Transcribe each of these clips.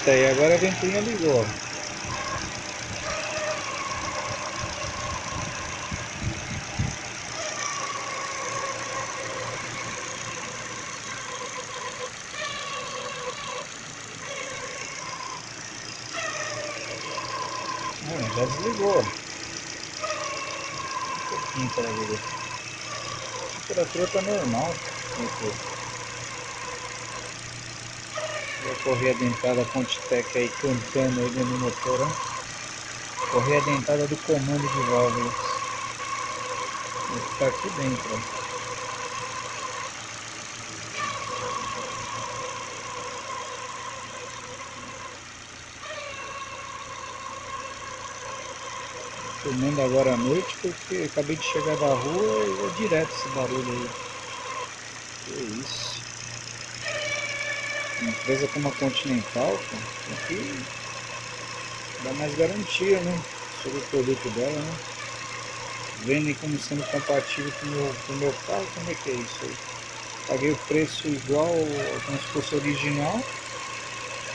Eita, e agora a ventoinha ligou. Já desligou. Um pouquinho para ver. A temperatura tá normal. A correia dentada Contitec aí cantando aí dentro do motor, ó. Correia dentada do comando de válvulas. Vai ficar aqui dentro, ó. Filmando agora à noite porque acabei de chegar da rua e é direto esse barulho aí. Que isso. Uma empresa como a Continental, tem que dar mais garantia, né? Sobre o produto dela, né? Vendem como sendo compatível com o meu carro, como é que é isso aí? Paguei o preço igual como se fosse original,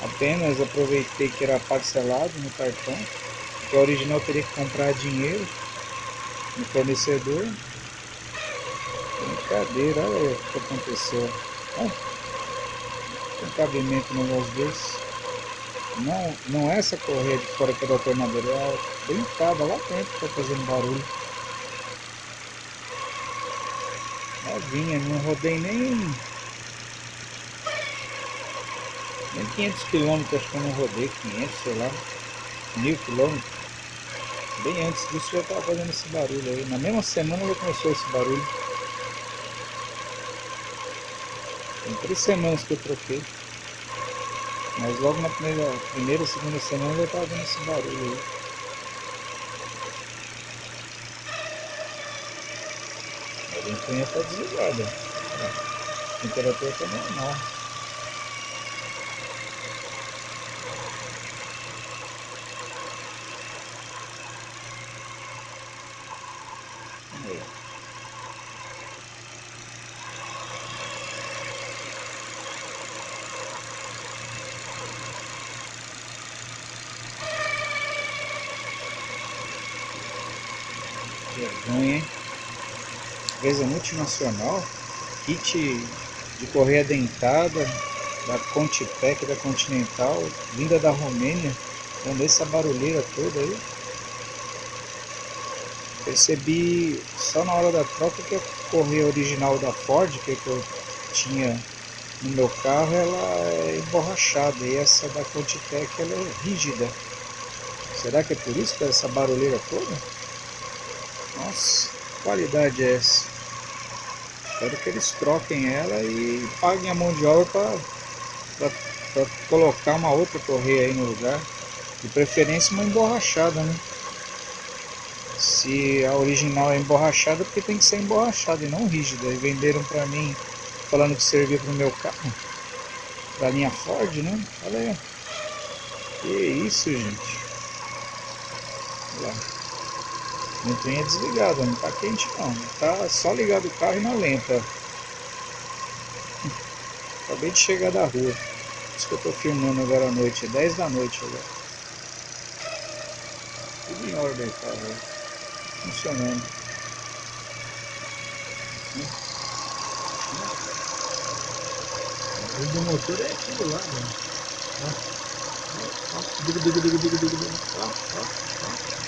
apenas aproveitei que era parcelado no cartão, porque a original teria que comprar dinheiro no fornecedor. Brincadeira, olha o que aconteceu. Não tem cabimento no negócio desse. Não é essa correia de fora que é do alternador, é a dentada lá dentro que está fazendo barulho. Novinha, não rodei nem 500 quilômetros, acho que eu não rodei, 500, sei lá, 1000 quilômetros. Bem antes disso já estava fazendo esse barulho aí. Na mesma semana já começou esse barulho. Tem 3 semanas que eu troquei. Mas logo na primeira, segunda semana eu já estava vendo esse barulho aí. A ventoinha está desligada. A temperatura está normal. Aí. Vergonha, hein? Empresa multinacional, kit de correia dentada da Contitec, da Continental, vinda da Romênia, dando essa barulheira toda aí. Percebi só na hora da troca que a correia original da Ford, que eu tinha no meu carro, ela é emborrachada, e essa da Contitec ela é rígida. Será que é por isso que é essa barulheira toda? Nossa, que qualidade é essa? Espero que eles troquem ela e paguem a mão de obra para colocar uma outra correia aí no lugar. De preferência uma emborrachada, né? Se a original é emborrachada, porque tem que ser emborrachada e não rígida. E venderam para mim falando que servia para o meu carro, da linha Ford, né? Olha aí. Que isso, gente. Olha lá. A ventoinha é desligada, não tá quente não. Tá só ligado o carro e na lenta. Acabei de chegar da rua. Isso que eu tô filmando agora à noite. É 10 da noite agora. Tudo em ordem, cara. Funcionando. O do motor é aquilo lá, né? Ó, ó, ó. Diga, diga, diga, diga, diga, diga. Ó, ó, ó,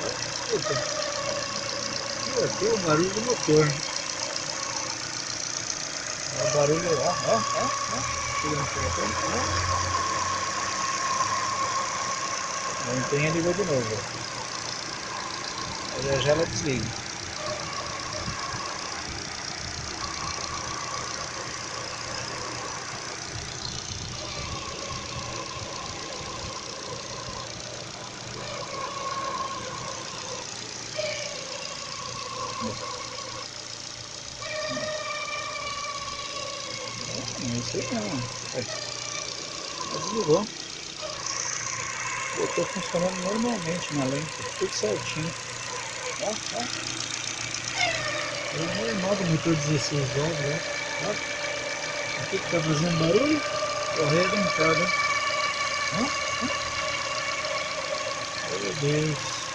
ó. Eita. Aqui é o barulho do motor. É o barulho, ó, ó, ó, ó. Chegando por aqui, ó. A ventoinha ligou de novo. Aí já ela desliga. Não sei não. Aí, desligou. Estou funcionando normalmente na lente, tudo certinho. Ó, ó. É normal do motor 16 volts, né? Ó. O que está fazendo barulho? Correia dentada. Ó, ó. Deus.